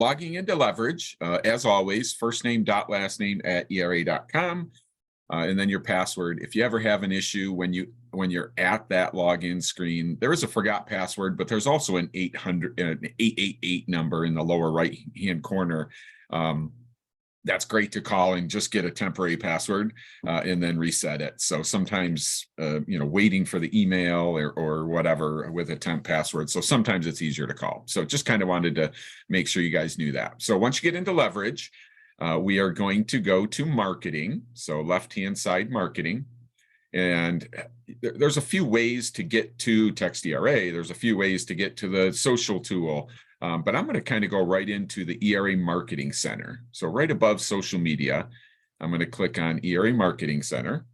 logging into Leverage, as always, first name dot last name at era.com, and then your password. If you ever have an issue when you're at that login screen, there is a forgot password, but there's also an 888 number in the lower right hand corner. That's great to call and just get a temporary password and then reset it. So sometimes, waiting for the email or whatever with a temp password. So sometimes it's easier to call. So just kind of wanted to make sure you guys knew that. So once you get into Leverage, we are going to go to marketing. So left-hand side marketing. And there's a few ways to get to TextERA. There's a few ways to get to the social tool. But I'm going to kind of go right into the ERA Marketing Center. So right above social media, I'm going to click on ERA Marketing Center.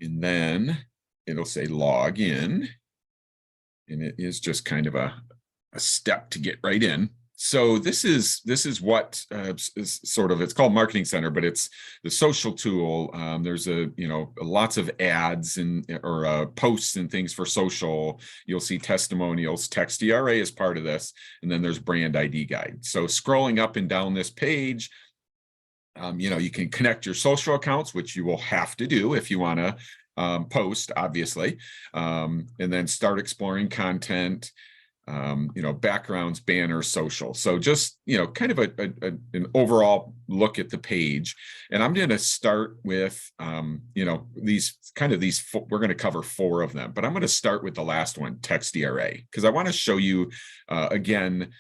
And then it'll say log in. And it is just kind of a step to get right in. So this is what is sort of, it's called Marketing Center, but it's the social tool. There's lots of ads or posts and things for social. You'll see testimonials. TextERA is part of this, and then there's brand ID guide. So scrolling up and down this page, you can connect your social accounts, which you will have to do if you want to post, obviously, and then start exploring content. Backgrounds, banners, social. So just, kind of an overall look at the page. And I'm going to start with, these, we're going to cover 4 of them, but I'm going to start with the last one, TextERA, because I want to show you, again,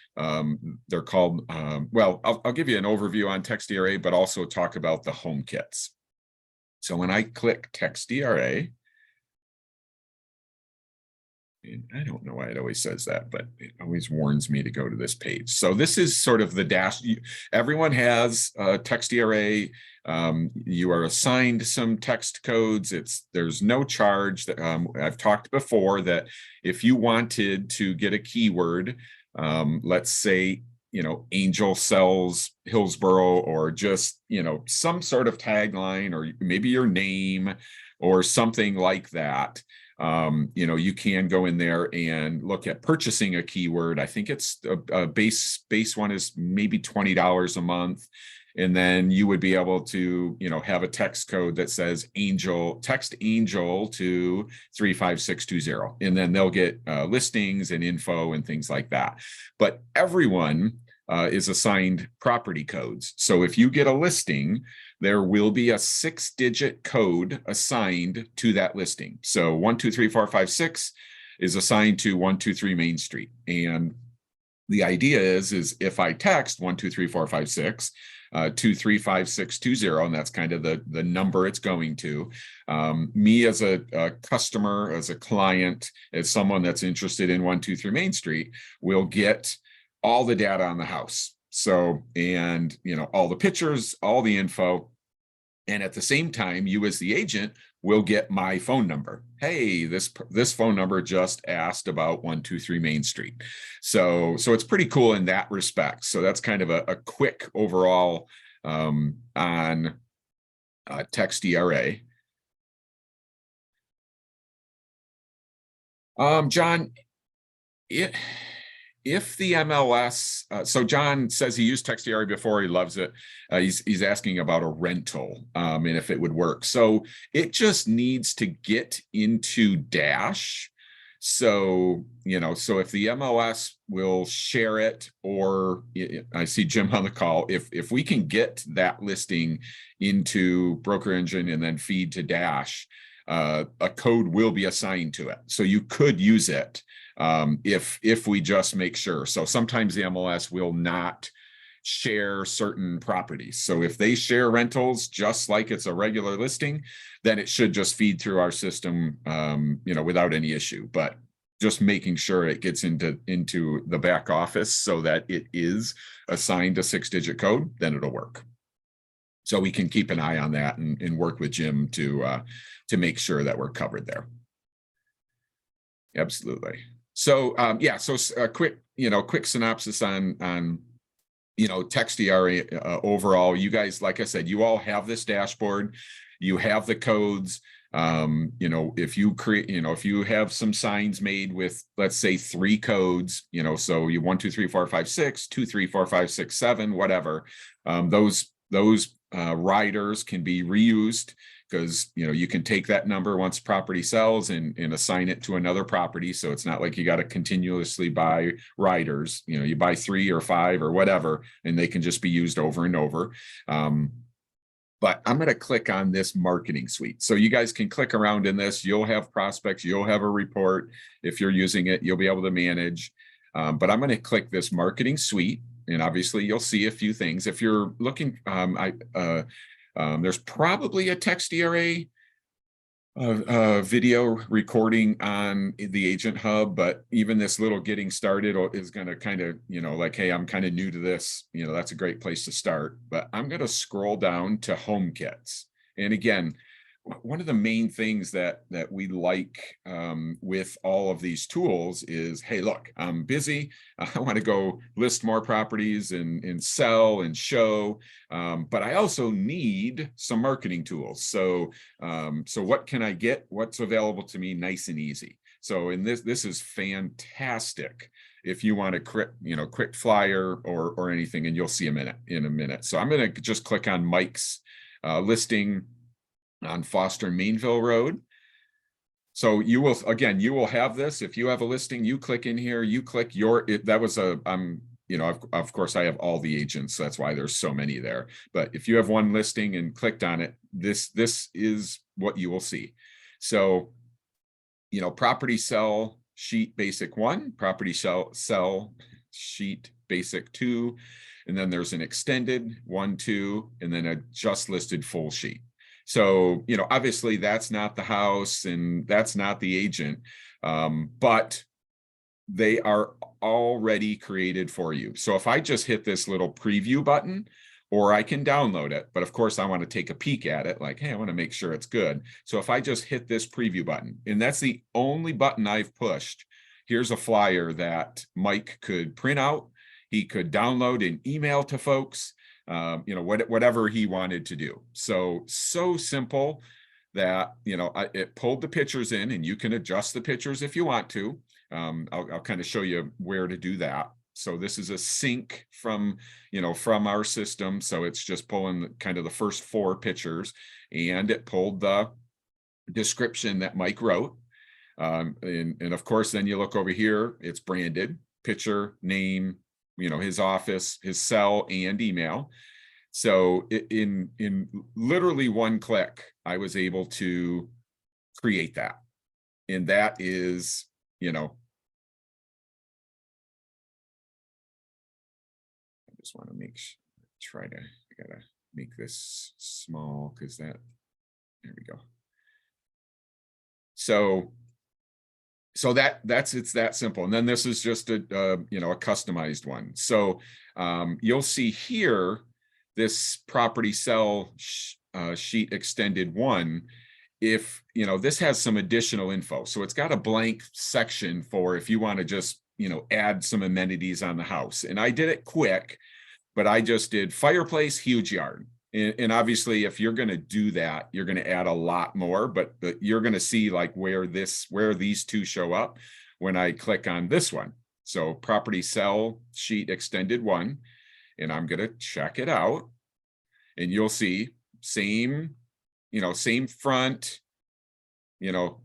they're called, I'll give you an overview on TextERA, but also talk about the home kits. So when I click TextERA, and I don't know why it always says that, but it always warns me to go to this page. So this is sort of the dash. Everyone has TextERA. You are assigned some text codes. There's no charge. I've talked before that if you wanted to get a keyword, let's say, Angel sells Hillsboro, or just, some sort of tagline, or maybe your name or something like that. You can go in there and look at purchasing a keyword. I think it's a base one is maybe $20 a month. And then you would be able to, have a text code that says text Angel to 35620. And then they'll get listings and info and things like that. But everyone is assigned property codes. So if you get a listing, there will be a 6-digit code assigned to that listing. So 123456 is assigned to 123 Main Street. And the idea is if I text 123456 to 35620, and that's kind of the number it's going to, me as a customer, as a client, as someone that's interested in 123 Main Street, will get all the data on the house. So, and, all the pictures, all the info. And at the same time, you as the agent will get my phone number. Hey, this phone number just asked about 123 Main Street. So it's pretty cool in that respect. So that's kind of a quick overall on TextERA. John, if the MLS, so John says he used TextERA before, he loves it. He's asking about a rental and if it would work. So it just needs to get into Dash. So, so if the MLS will share it, or I see Jim on the call, if we can get that listing into Broker Engine and then feed to Dash, a code will be assigned to it. So you could use it. If we just make sure. So sometimes the MLS will not share certain properties. So if they share rentals just like it's a regular listing, then it should just feed through our system, without any issue. But just making sure it gets into the back office so that it is assigned a 6-digit code, then it'll work. So we can keep an eye on that and work with Jim to make sure that we're covered there. Absolutely. So so a quick synopsis on TextERA overall. You guys, like I said, you all have this dashboard, you have the codes. You know, if you create, you know, if you have some signs made with, let's say 3 codes, you know, so you 1, 2, 3, 4, 5, 6, 2, 3, 4, 5, 6, 7, whatever, those riders can be reused, because, you know, you can take that number once property sells and assign it to another property. So it's not like you got to continuously buy riders. You know, you buy 3 or 5 or whatever, and they can just be used over and over. But I'm going to click on this marketing suite. So you guys can click around in this. You'll have prospects. You'll have a report. If you're using it, you'll be able to manage. But I'm going to click this marketing suite. And obviously, you'll see a few things. If you're looking, there's probably a TextERA video recording on the Agent Hub, but even this little getting started is going to kind of, you know, like, hey, I'm kind of new to this, you know, that's a great place to start. But I'm going to scroll down to Home Kits. And again, one of the main things that we like with all of these tools is, hey, look, I'm busy. I want to go list more properties and sell and show, but I also need some marketing tools. So what can I get? What's available to me? Nice and easy. So in this is fantastic if you want a quick flyer or anything, and you'll see in a minute. So I'm going to just click on Mike's listing on Foster and Mainville Road. So you will have this. If you have a listing, you click in here, you click you know, of course I have all the agents. So that's why there's so many there. But if you have one listing and clicked on it, this is what you will see. So, you know, property sell sheet basic 1, property sell sheet basic 2, and then there's an extended 1, 2, and then a just listed full sheet. So, you know, obviously that's not the house and that's not the agent, but they are already created for you. So if I just hit this little preview button, or I can download it, but of course I want to take a peek at it, like, hey, I want to make sure it's good. So if I just hit this preview button, and that's the only button I've pushed, here's a flyer that Mike could print out. He could download and email to folks. You know, whatever he wanted to do. So simple that, you know, it pulled the pictures in, and you can adjust the pictures if you want to. I'll kind of show you where to do that. So this is a sync from our system. So it's just pulling kind of the first 4 pictures, and it pulled the description that Mike wrote. And of course, then you look over here, it's branded, picture, name, you know, his office, his cell, and email. So in literally 1 click, I was able to create that. And that is, you know, I just want to I gotta make this small, because there we go. So it's that simple. And then this is just a customized one. So you'll see here, this property sell sheet extended 1, if, you know, this has some additional info. So it's got a blank section for if you want to just, you know, add some amenities on the house. And I did it quick, but I just did fireplace, huge yard. And obviously, if you're going to do that, you're going to add a lot more, but you're going to see like where these 2 show up when I click on this one. So property sell sheet extended 1, and I'm going to check it out, and you'll see same front, you know,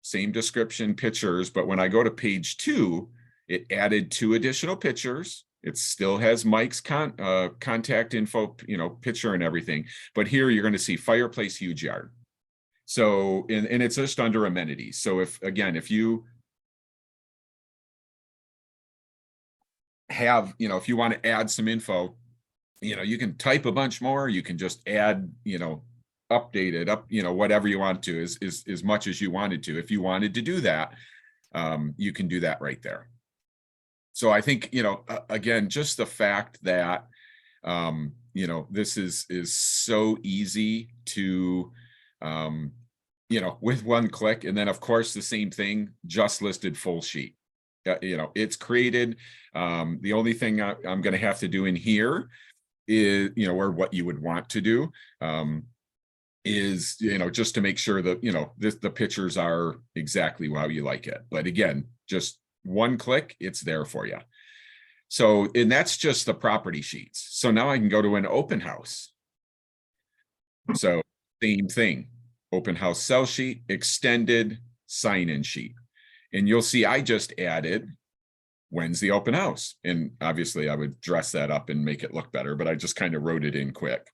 same description, pictures. But when I go to page 2, it added 2 additional pictures. It still has Mike's contact info, you know, picture and everything. But here you're going to see fireplace, huge yard. So, and it's just under amenities. So if you have, you know, if you want to add some info, you know, you can type a bunch more. You can just add, you know, update it up, you know, whatever you want to, as much as you wanted to. If you wanted to do that, you can do that right there. So I think, you know, again, just the fact that, you know, this is so easy to, you know, with 1 click. And then of course, the same thing, just listed full sheet. You know, it's created. The only thing I'm going to have to do in here is, you know, or what you would want to do, is, just to make sure that, the pictures are exactly how you like it. But again, just one click, it's there for you. So, and that's just the property sheets. So now I can go to an open house. So same thing, open house sell sheet, extended sign-in sheet. And you'll see I just added when's the open house. And obviously I would dress that up and make it look better, but I just kind of wrote it in quick.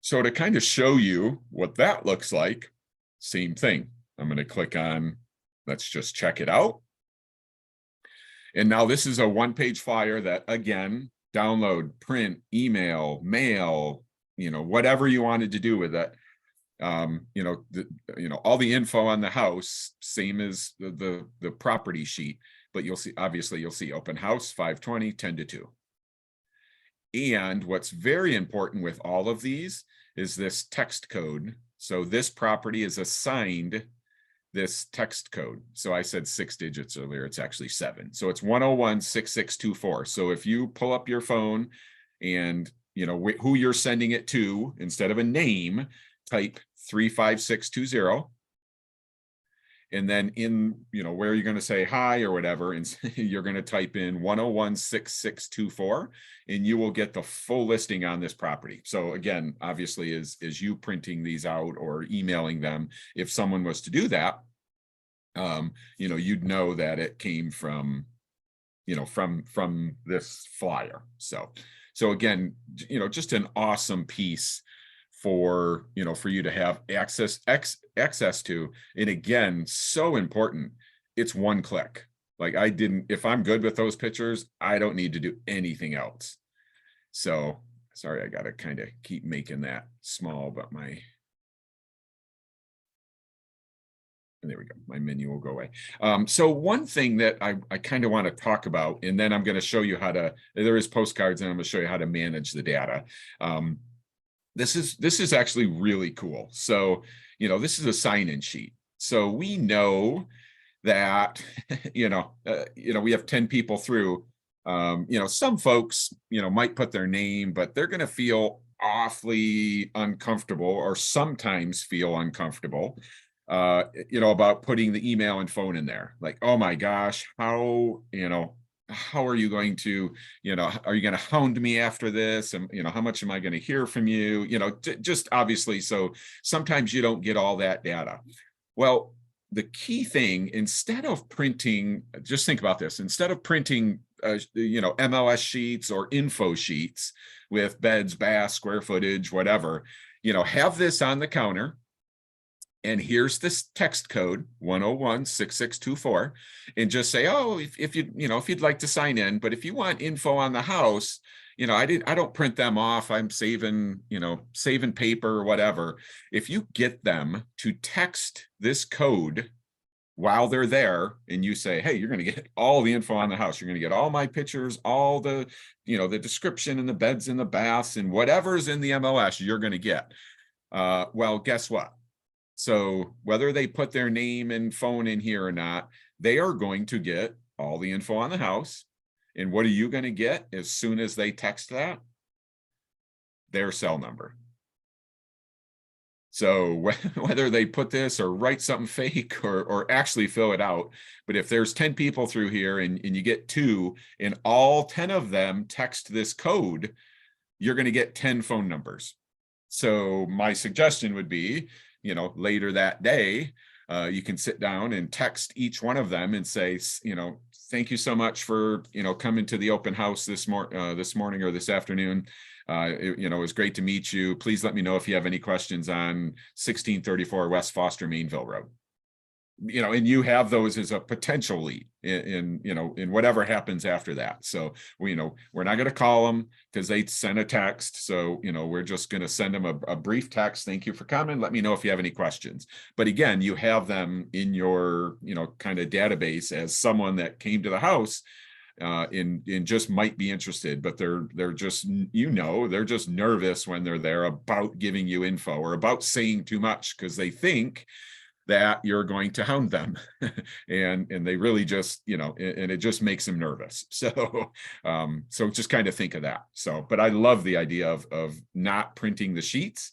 So to kind of show you what that looks like, same thing. I'm going to click on, let's just check it out. And now this is a one-page flyer that, again, download, print, email, mail, whatever you wanted to do with it. All the info on the house, same as the property sheet, but you'll see, obviously you'll see open house 5/20, 10 to 2. And what's very important with all of these is this text code. So this property is assigned this text code. So I said 6 digits earlier, it's actually 7. So it's 1016624. So if you pull up your phone and who you're sending it to, instead of a name, type 35620. And then in, where you're going to say hi or whatever, and you're going to type in 1016624, and you will get the full listing on this property. So again, obviously is you printing these out or emailing them, if someone was to do that, you'd know that it came from, from this flyer. So again, just an awesome piece for you to have access to. And again, so important, it's one click. Like if I'm good with those pictures, I don't need to do anything else. So sorry, I gotta kind of keep making that small, but there we go, my menu will go away. So one thing that I kind of want to talk about, and then I'm going to show you how to, there is postcards, and I'm going to show you how to manage the data. This is actually really cool. So, this is a sign-in sheet. So we know that, we have 10 people through, some folks, might put their name, but they're going to feel awfully uncomfortable, or sometimes feel uncomfortable, about putting the email and phone in there. Like, oh my gosh, how are you going to, are you going to hound me after this? And, how much am I going to hear from you? Just obviously, so sometimes you don't get all that data. Well, the key thing, instead of printing, just think about this, instead of printing, MLS sheets or info sheets with beds, baths, square footage, whatever, have this on the counter. And here's this text code 1016624, and just say, oh, if you'd like to sign in, but if you want info on the house, I don't print them off. I'm saving paper or whatever. If you get them to text this code while they're there, and you say, hey, you're going to get all the info on the house. You're going to get all my pictures, all the, the description and the beds and the baths and whatever's in the MLS, you're going to get. Well, guess what? So whether they put their name and phone in here or not, they are going to get all the info on the house. And what are you going to get as soon as they text that? Their cell number. So whether they put this or write something fake or actually fill it out, but if there's 10 people through here and you get 2 and all 10 of them text this code, you're going to get 10 phone numbers. So my suggestion would be, later that day, you can sit down and text each one of them and say, thank you so much for, coming to the open house this morning or this afternoon. It was great to meet you. Please let me know if you have any questions on 1634 West Foster Mainville Road. And you have those as a potential lead in whatever happens after that. So, we're not going to call them because they sent a text. So, we're just going to send them a brief text. Thank you for coming. Let me know if you have any questions. But again, you have them in your, kind of database as someone that came to the house and just might be interested, but they're just, they're just nervous when they're there about giving you info or about saying too much because they think that you're going to hound them and they really just, and it just makes them nervous. So, so just kind of think of that. So, but I love the idea of not printing the sheets.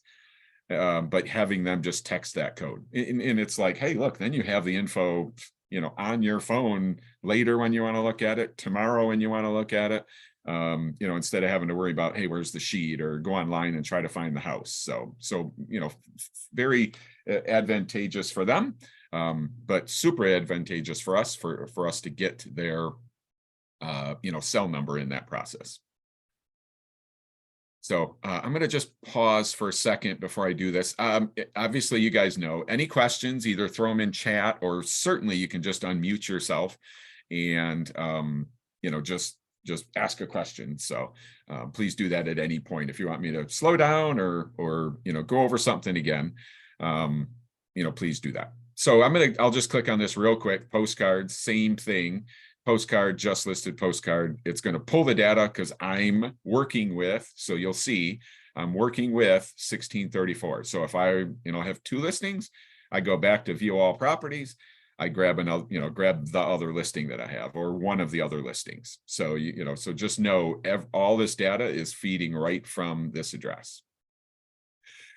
but having them just text that code. And it's like, hey, look, then you have the info, on your phone later when you want to look at it, tomorrow when you want to look at it, instead of having to worry about, hey, where's the sheet, or go online and try to find the house. So very advantageous for them, but super advantageous for us, for us to get their cell number in that process. So I'm going to just pause for a second before I do this. Obviously, you guys know, any questions, either throw them in chat, or certainly you can just unmute yourself and, just ask a question. So please do that at any point. If you want me to slow down or go over something again, please do that. So I'll just click on this real quick. Postcards, same thing. Postcard, just listed postcard. It's going to pull the data because I'm working with, so you'll see I'm working with 1634. So if I, have 2 listings, I go back to view all properties. I grab another, grab the other listing that I have, or one of the other listings. So, so just know all this data is feeding right from this address.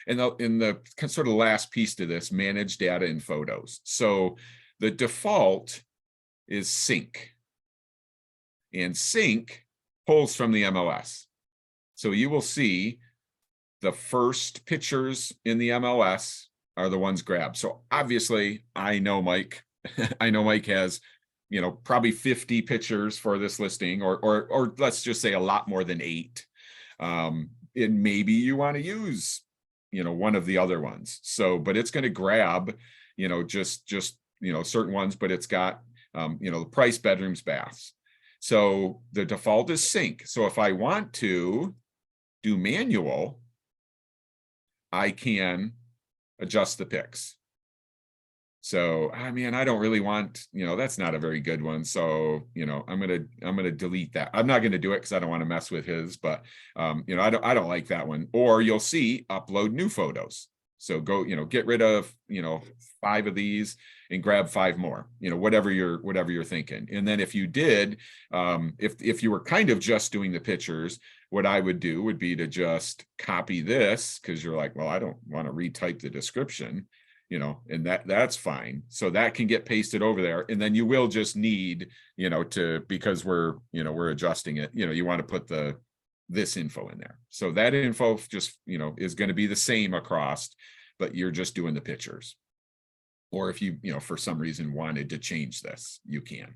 And in the sort of last piece to this, manage data in photos. So the default is sync. And sync pulls from the MLS. So you will see the first pictures in the MLS are the ones grabbed. So obviously, I know Mike. I know Mike has, probably 50 pictures for this listing, or let's just say a lot more than 8. And maybe you want to use, one of the other ones. So, but it's going to grab, just certain ones, but it's got, the price, bedrooms, baths. So the default is sync. So if I want to do manual, I can adjust the pics. So, I don't really want, that's not a very good one. So, I'm gonna delete that. I'm not gonna do it because I don't want to mess with his, but I don't like that one. Or you'll see upload new photos. So go, get rid of, 5 of these and grab 5 more, whatever you're thinking. And then if you did, if you were kind of just doing the pictures, what I would do would be to just copy this, because you're like, well, I don't want to retype the description, and that's fine. So that can get pasted over there. And then you will just need, because we're adjusting it, you want to put this info in there. So that info just, is going to be the same across, but you're just doing the pictures. Or if you, for some reason wanted to change this, you can.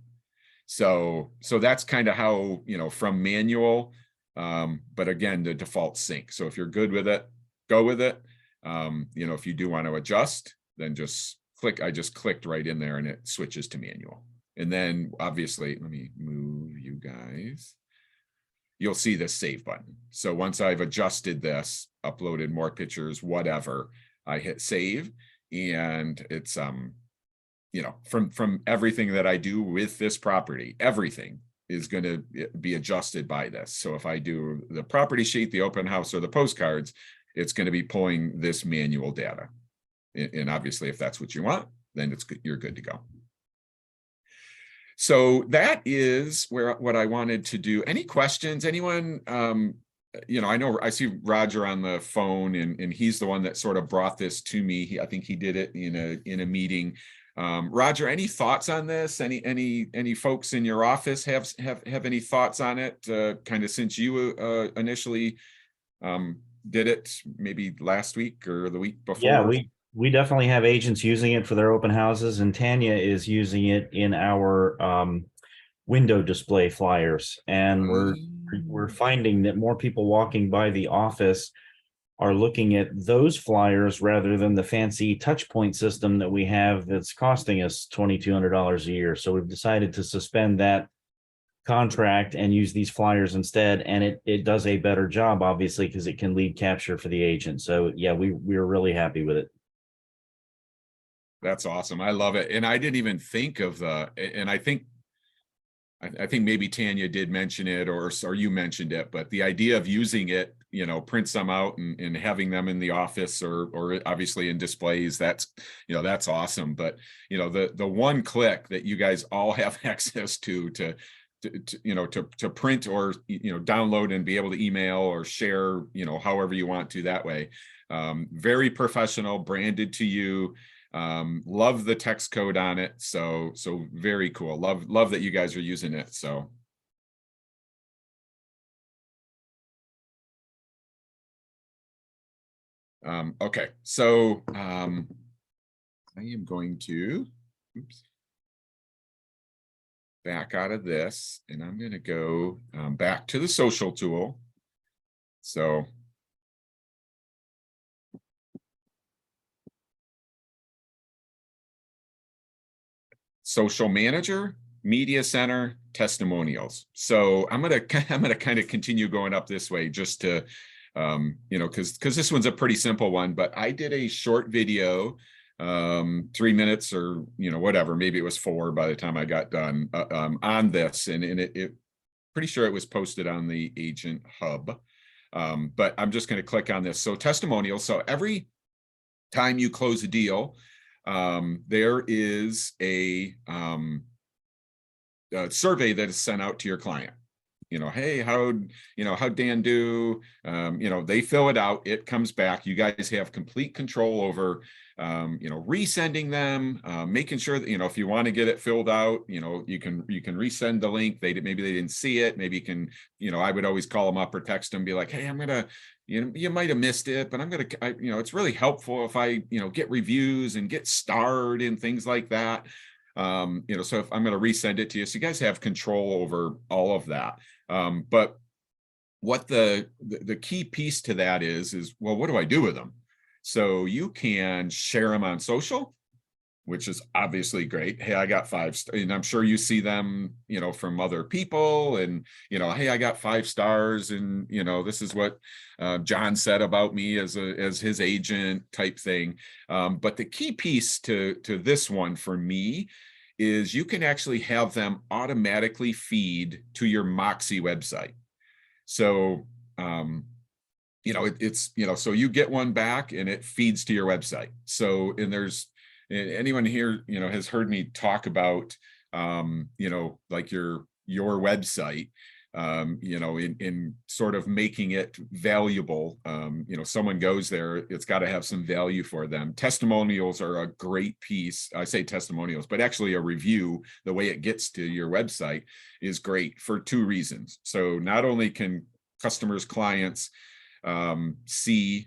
So that's kind of how, from manual, but again, the default sync. So if you're good with it, go with it. If you do want to adjust, then just click. I just clicked right in there and it switches to manual. And then obviously, let me move you guys. You'll see this save button. So once I've adjusted this, uploaded more pictures, whatever, I hit save, and it's from everything that I do with this property, everything is going to be adjusted by this. So if I do the property sheet, the open house, or the postcards, it's going to be pulling this manual data. And obviously, if that's what you want, then you're good to go. So that is what I wanted to do. Any questions? Anyone? I know I see Roger on the phone, and he's the one that sort of brought this to me. I think he did it in a meeting. Roger, any thoughts on this? Any folks in your office have any thoughts on it? Kind of since you initially did it, maybe last week or the week before. Yeah, we definitely have agents using it for their open houses, and Tanya is using it in our window display flyers. And we're finding that more people walking by the office are looking at those flyers rather than the fancy touch point system that we have that's costing us $2,200 a year. So we've decided to suspend that contract and use these flyers instead, and it does a better job, obviously, because it can lead capture for the agent. So yeah, we're really happy with it. That's awesome. I love it. And I didn't even think of and I think maybe Tanya did mention it, or you mentioned it, but the idea of using it, print some out and having them in the office or obviously in displays, that's awesome. But, the one click that you guys all have access to to print or download and be able to email or share however you want to that way. Very professional, branded to you. Love the text code on it, so very cool. Love that you guys are using it. So okay, so I am going to back out of this, and I'm going to go back to the social tool. So Social Manager, Media Center, Testimonials. So I'm gonna kind of continue going up this way just to because this one's a pretty simple one, but I did a short video, 3 minutes or whatever, maybe it was 4 by the time I got done on this, and it pretty sure it was posted on the Agent Hub. But I'm just going to click on this. So testimonials. So every time you close a deal, there is a survey that is sent out to your client. Hey, how'd Dan do? They fill it out, it comes back. You guys have complete control over, resending them, making sure that, if you want to get it filled out, you can resend the link. Maybe they didn't see it. Maybe you can, I would always call them up or text them, be like, hey, I'm gonna, you might have missed it, but I'm gonna, it's really helpful if I, get reviews and get starred and things like that. So if I'm going to resend it to you, so you guys have control over all of that. But what the key piece to that is, well, what do I do with them? So you can share them on social, which is obviously great. Hey, I got 5 stars, and I'm sure you see them, from other people, and, hey, I got 5 stars, and, this is what John said about me as his agent type thing. But the key piece to this one for me is you can actually have them automatically feed to your Moxie website. So, it's, so you get one back and it feeds to your website. So, and there's, anyone here, has heard me talk about, like your website, in sort of making it valuable. Someone goes there, it's got to have some value for them. Testimonials are a great piece. I say testimonials, but actually a review, the way it gets to your website, is great for 2 reasons. So not only can customers, clients see,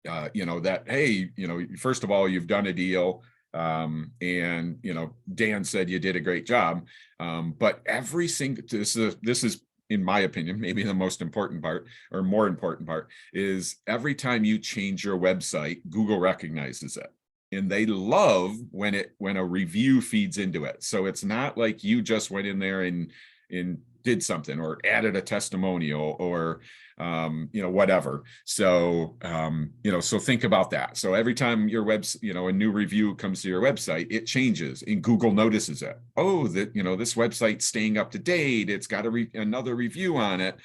that, hey, first of all, you've done a deal, and Dan said you did a great job, but every single, this is in my opinion maybe the most important part, or more important part, is every time you change your website, Google recognizes it, and they love when a review feeds into it. So it's not like you just went in there and did something or added a testimonial or whatever. So so think about that. So every time your a new review comes to your website, it changes and Google notices it. Oh, that this website's staying up to date, it's got another review on it.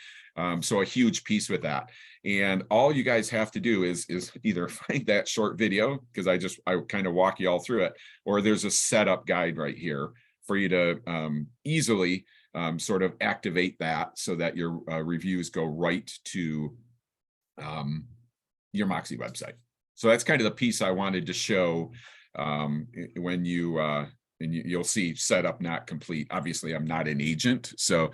So a huge piece with that. And all you guys have to do is either find that short video, because I kind of walk you all through it, or there's a setup guide right here for you to easily sort of activate that so that your reviews go right to your Moxie website. So that's kind of the piece I wanted to show when you'll see setup not complete. Obviously, I'm not an agent, so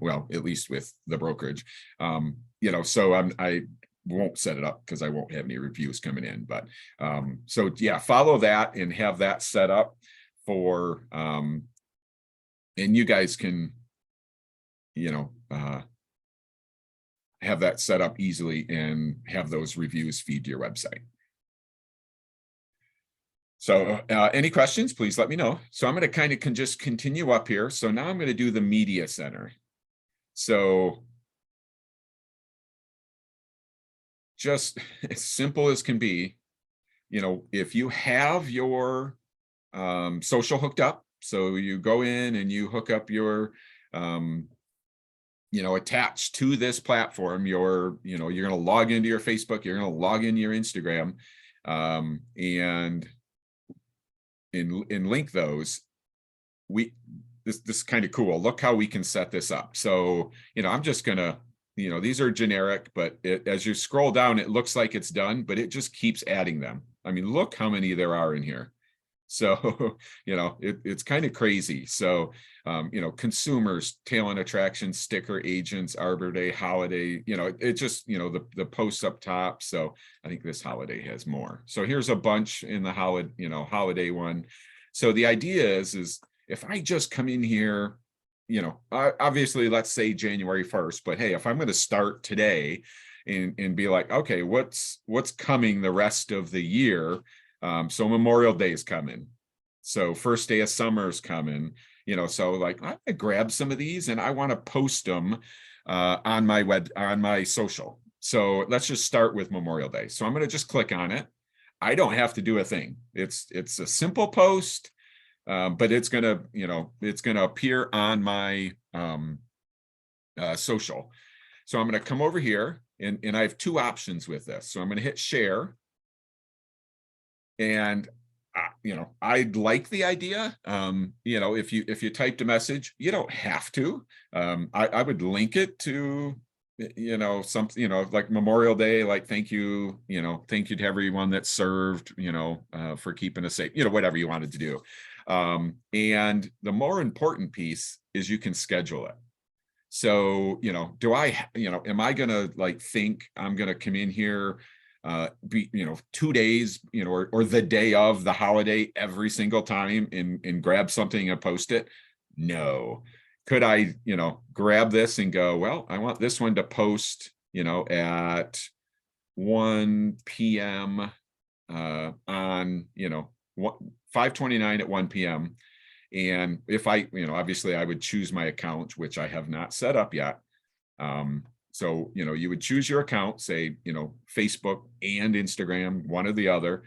well, at least with the brokerage, so I won't set it up because I won't have any reviews coming in. But so yeah, follow that and have that set up for and you guys can have that set up easily and have those reviews feed to your website. So any questions, please let me know. So I'm going to kind of just continue up here. So now I'm going to do the media center. So just as simple as can be, if you have your social hooked up, so you go in and you hook up your attached to this platform, you're going to log into your Facebook, you're going to log into your Instagram, and link those. this is kind of cool. Look how we can set this up. So, I'm just gonna, these are generic, but as you scroll down, it looks like it's done, but it just keeps adding them. I mean, look how many there are in here. So, it's kind of crazy. So, consumers, talent attractions, sticker agents, Arbor Day, holiday, it just, the posts up top. So I think this holiday has more. So here's a bunch in the holiday one. So the idea is if I just come in here, obviously let's say January 1st, but hey, if I'm going to start today and be like, okay, what's coming the rest of the year? So Memorial Day is coming. So first day of summer is coming, so like I grab some of these and I want to post them on my social. So let's just start with Memorial Day. So I'm going to just click on it. I don't have to do a thing. It's a simple post, but it's going to appear on my social. So I'm going to come over here and I have two options with this. So I'm going to hit share. And I like the idea. If you typed a message, you don't have to. I would link it to something, like Memorial Day, like thank you to everyone that served, for keeping us safe, whatever you wanted to do. And the more important piece is you can schedule it. So, am I gonna like think I'm gonna come in here be 2 days or the day of the holiday every single time and grab something and post it? No. Could I grab this and go, well, I want this one to post at 1 p.m. On 5/29 at 1 p.m. And if I obviously I would choose my account, which I have not set up yet. So, you would choose your account, say, Facebook and Instagram, one or the other,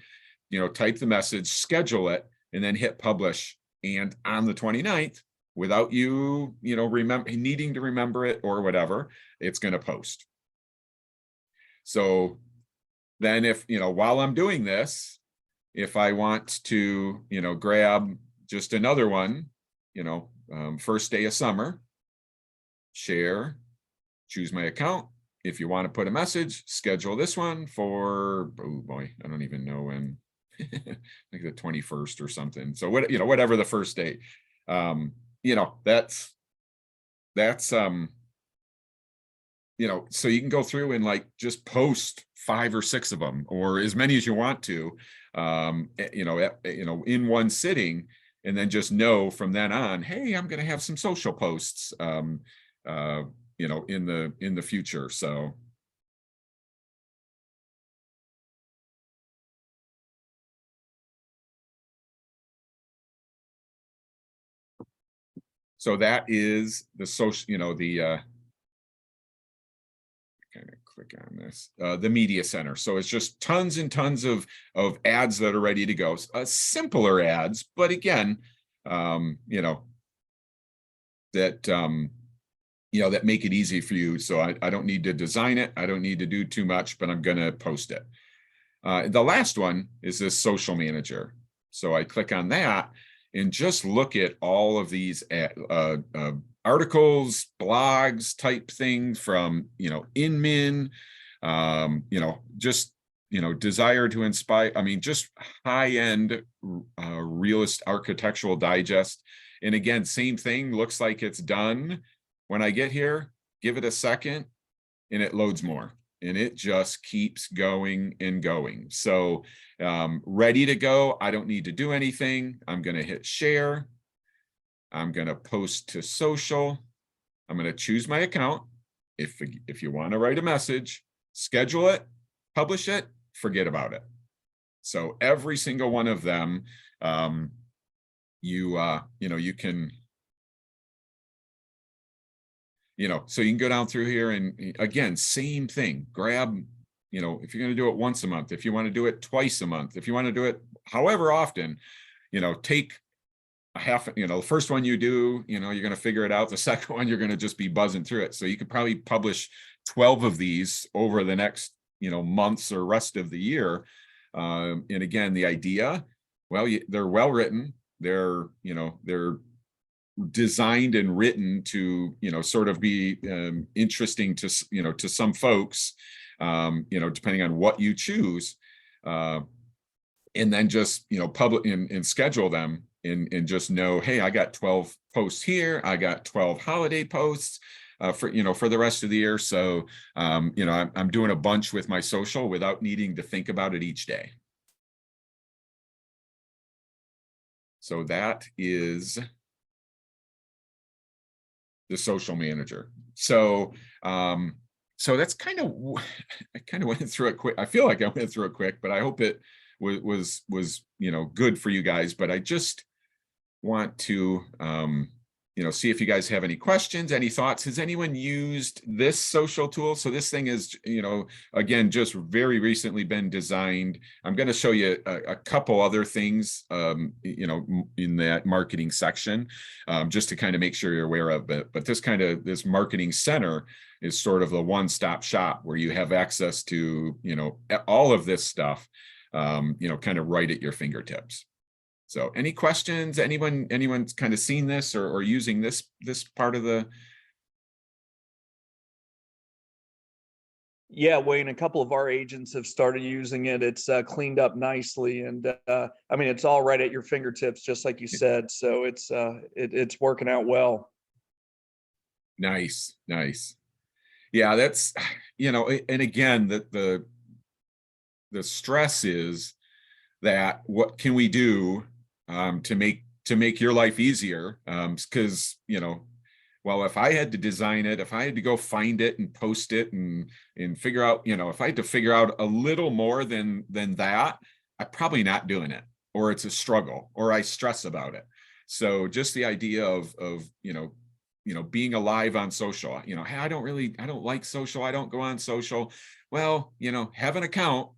type the message, schedule it, and then hit publish. And on the 29th, without you, needing to remember it or whatever, it's going to post. So then if, while I'm doing this, if I want to, grab just another one, first day of summer, share, choose my account. If you want to put a message, schedule this one for, oh boy, I don't even know when, like the 21st or something. So whatever the first date, that's so you can go through and like just post 5 or 6 of them or as many as you want to, in one sitting, and then just know from then on, hey, I'm going to have some social posts, in the future. So that is the social, kind of click on this, the media center. So it's just tons and tons of ads that are ready to go. Simpler ads, but again, that that make it easy for you. So I don't need to design it. I don't need to do too much, but I'm going to post it. The last one is this social manager. So I click on that and just look at all of these articles, blogs type things from, Inmin, just, desire to inspire. I mean, just high-end realist architectural digest. And again, same thing, looks like it's done. When I get here, give it a second and it loads more. And it just keeps going and going. So ready to go. I don't need to do anything. I'm going to hit share. I'm going to post to social. I'm going to choose my account. If you want to write a message, schedule it, publish it, forget about it. So every single one of them, you can, so you can go down through here and again, same thing, grab, if you're going to do it once a month, if you want to do it twice a month, if you want to do it however often, take a half, the first one you do, you're going to figure it out. The second one, you're going to just be buzzing through it. So you could probably publish 12 of these over the next, months or rest of the year. And again, the idea, well, they're well written. They're designed and written to, sort of be interesting to, to some folks, depending on what you choose, and then just, public and schedule them and just know, hey, I got 12 posts here. I got 12 holiday posts for the rest of the year. So, I'm doing a bunch with my social without needing to think about it each day. So that is the social manager. So, so that's I kind of went through it quick. I feel like I went through it quick, but I hope it was good for you guys. But I just want to see if you guys have any questions, any thoughts. Has anyone used this social tool? So this thing is, again, just very recently been designed. I'm going to show you a couple other things, in that marketing section, just to kind of make sure you're aware of it. But this marketing center is sort of the one-stop shop where you have access to, all of this stuff, kind of right at your fingertips. So any questions? Anyone's kind of seen this or using this part of the? Yeah, Wayne, a couple of our agents have started using it. It's cleaned up nicely. And I mean, it's all right at your fingertips, just like you said. So it's working out well. Nice. Yeah, that's, and again, the stress is that what can we do to make your life easier? Because, well, if I had to design it, if I had to go find it and post it and figure out, if I had to figure out a little more than that, I'm probably not doing it, or it's a struggle, or I stress about it. So just the idea of being alive on social, hey, I don't like social. I don't go on social. Well, have an account.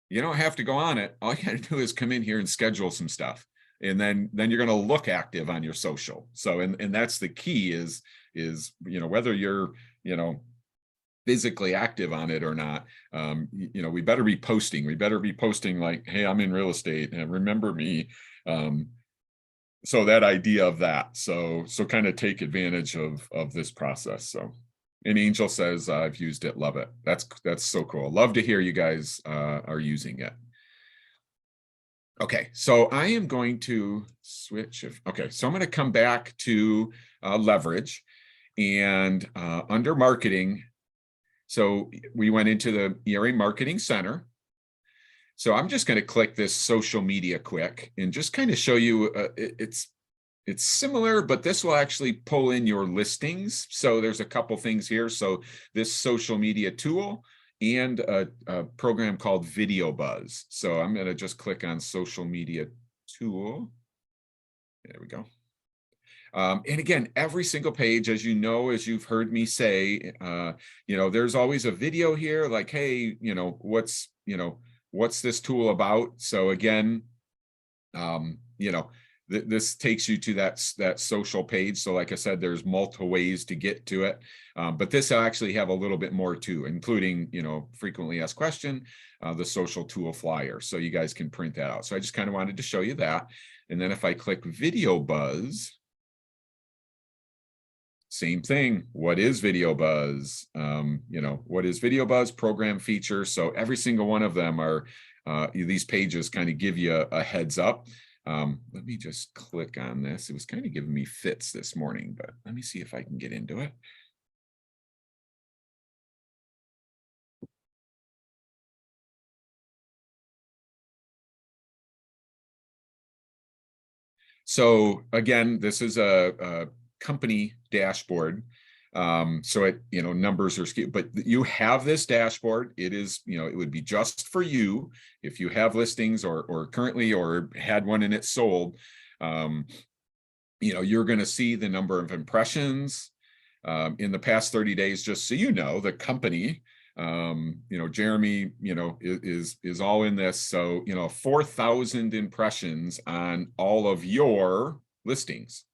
You don't have to go on it. All you got to do is come in here and schedule some stuff. And then you're going to look active on your social. So, and that's the key is, whether you're, physically active on it or not, we better be posting. We better be posting like, hey, I'm in real estate and remember me. So that idea of that. So kind of take advantage of this process. So, and Angel says, I've used it. Love it. That's so cool. Love to hear you guys are using it. Okay, so I am going to switch. Okay, so I'm going to come back to leverage and under marketing. So we went into the ERA Marketing Center. So I'm just going to click this social media quick and just kind of show you it's similar, but this will actually pull in your listings. So there's a couple things here. So this social media tool and a program called Videobuzz. So I'm going to just click on social media tool. There we go. And again, every single page, as you've heard me say, there's always a video here like, hey, what's this tool about? So again, this takes you to that social page. So like I said, there's multiple ways to get to it. But this will actually have a little bit more too, including, frequently asked question, the social tool flyer. So you guys can print that out. So I just kind of wanted to show you that. And then if I click Videobuzz, same thing. What is Videobuzz? What is Videobuzz? Program feature. So every single one of them are, these pages kind of give you a heads up. Let me just click on this. It was kind of giving me fits this morning, but let me see if I can get into it. So again, this is a company dashboard. So it, numbers are skewed, but you have this dashboard. It is, it would be just for you if you have listings or currently or had one and it sold. You're going to see the number of impressions in the past 30 days, just so the company, Jeremy, is all in this. So, 4,000 impressions on all of your listings.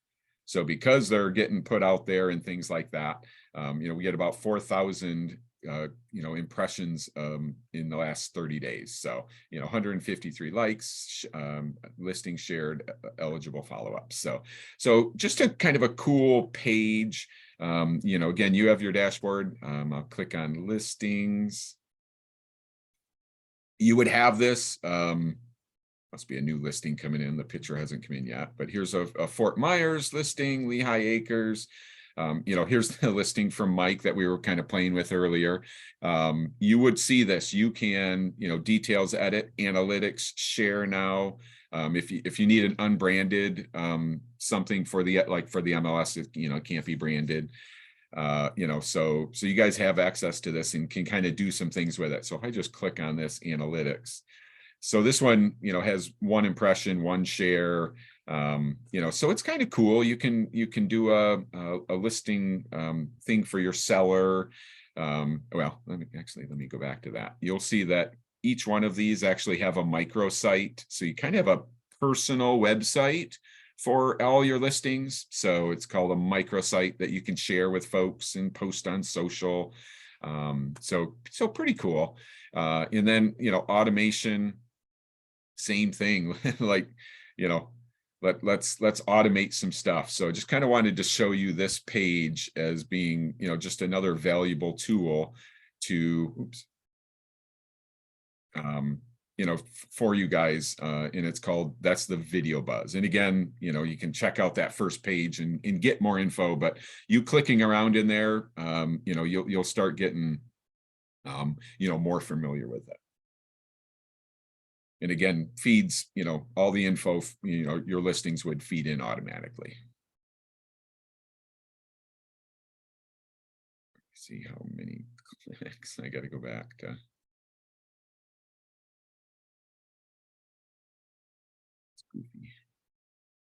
So because they're getting put out there and things like that, we get about 4,000 impressions in the last 30 days. So, 153 likes, listing shared, eligible follow-ups. So just a kind of a cool page. Again, you have your dashboard. I'll click on listings. You would have this, must be a new listing coming in. The picture hasn't come in yet, but here's a Fort Myers listing, Lehigh Acres. Here's the listing from Mike that we were kind of playing with earlier. You would see this. You can, details, edit, analytics, share now. If you need an unbranded something for the MLS, it can't be branded. So you guys have access to this and can kind of do some things with it. So if I just click on this analytics, so this one, has one impression, one share. So it's kind of cool. You can do a listing thing for your seller. Well, let me go back to that. You'll see that each one of these actually have a microsite. So you kind of have a personal website for all your listings. So it's called a microsite that you can share with folks and post on social. So pretty cool. And then, automation, same thing, like, let's automate some stuff. So just kind of wanted to show you this page as being, just another valuable tool to, for you guys, and it's called, that's the Videobuzz. And again, you can check out that first page and get more info, but you clicking around in there, you'll start getting, more familiar with it. And again, feeds, all the info, your listings would feed in automatically. See how many clicks. I got to go back to.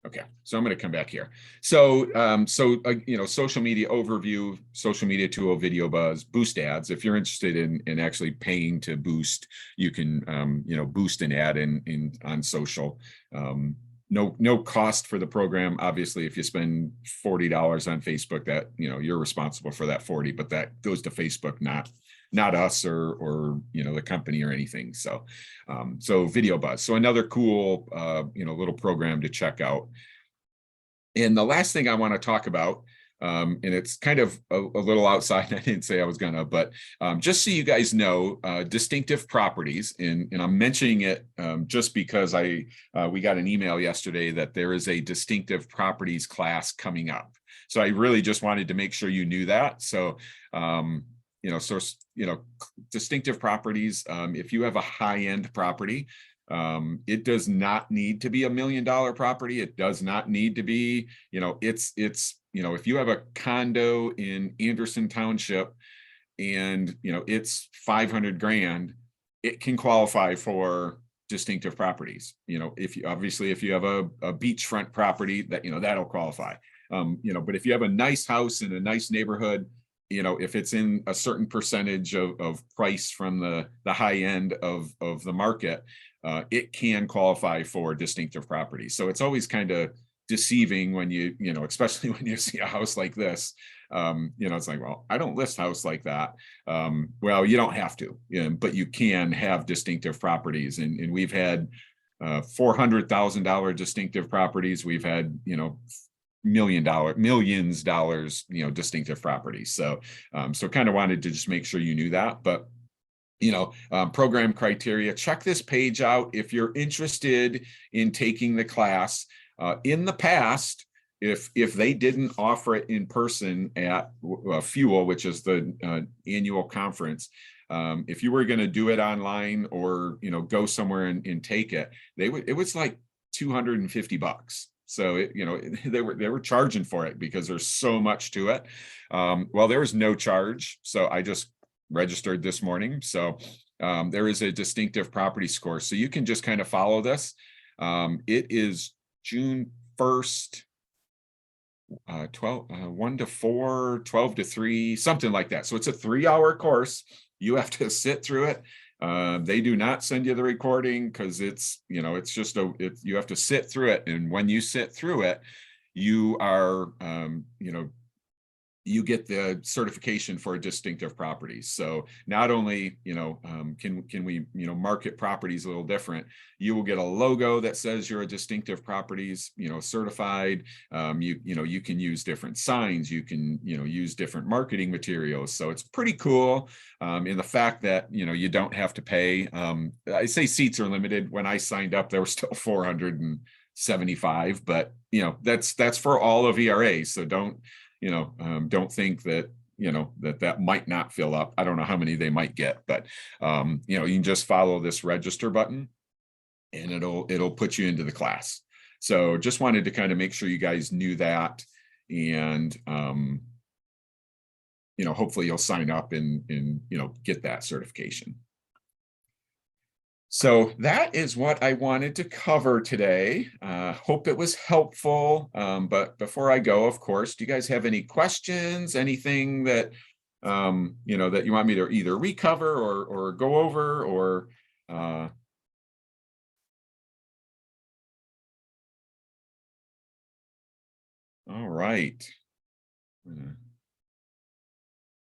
Okay, so I'm going to come back here. So, social media overview, social media tool, Videobuzz, boost ads. If you're interested in actually paying to boost, you can, boost an ad in on social. No cost for the program. Obviously, if you spend $40 on Facebook, that, you're responsible for that 40, but that goes to Facebook, not us or the company or anything. So Videobuzz. So another cool little program to check out. And the last thing I want to talk about, and it's kind of a little outside. I didn't say I was gonna, but just so you guys know, distinctive properties, and I'm mentioning it just because we got an email yesterday that there is a distinctive properties class coming up. So I really just wanted to make sure you knew that. So distinctive properties, if you have a high-end property, it does not need to be $1 million property. It does not need to be, it's if you have a condo in Anderson Township and, it's 500 grand, it can qualify for distinctive properties. If you have a beachfront property that, that'll qualify. But if you have a nice house in a nice neighborhood, if it's in a certain percentage of price from the high end of the market, it can qualify for distinctive properties. So it's always kind of deceiving when especially when you see a house like this, it's like, well, I don't list house like that. Well, you don't have to, but you can have distinctive properties. And we've had $400,000 distinctive properties. We've had, millions dollars, distinctive properties. So kind of wanted to just make sure you knew that. But program criteria, check this page out if you're interested in taking the class. In the past, if they didn't offer it in person at Fuel, which is the annual conference, if you were going to do it online or go somewhere and take it, it was like $250. So they were charging for it because there's so much to it. Well, there was no charge, so I just registered this morning. So there is a distinctive property score, so you can just kind of follow this. It is June 1st, 1 to 4, 12 to 3, something like that. So it's a 3-hour course. You have to sit through it. They do not send you the recording because it's just you have to sit through it. And when you sit through it, you are, you get the certification for distinctive properties. So not only, can we, market properties a little different, you will get a logo that says you're a distinctive properties, certified. You can use different signs, you can, use different marketing materials. So it's pretty cool. In the fact that, you don't have to pay. I say seats are limited. When I signed up, there were still 475, but that's for all of ERA. So don't think that, that might not fill up. I don't know how many they might get, but, you can just follow this register button and it'll put you into the class. So just wanted to kind of make sure you guys knew that. And, hopefully you'll sign up and get that certification. So that is what I wanted to cover today. Hope it was helpful. But before I go, of course, do you guys have any questions? Anything that that you want me to either recover or go over or all right.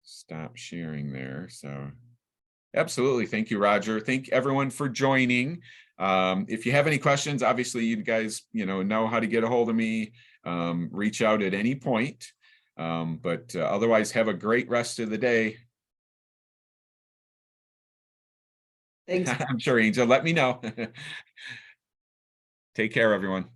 Stop sharing there. So. Absolutely. Thank you, Roger. Thank everyone for joining. If you have any questions, obviously you guys, know how to get a hold of me. Reach out at any point. But otherwise, have a great rest of the day. Thanks. I'm sure, Angel. Let me know. Take care, everyone.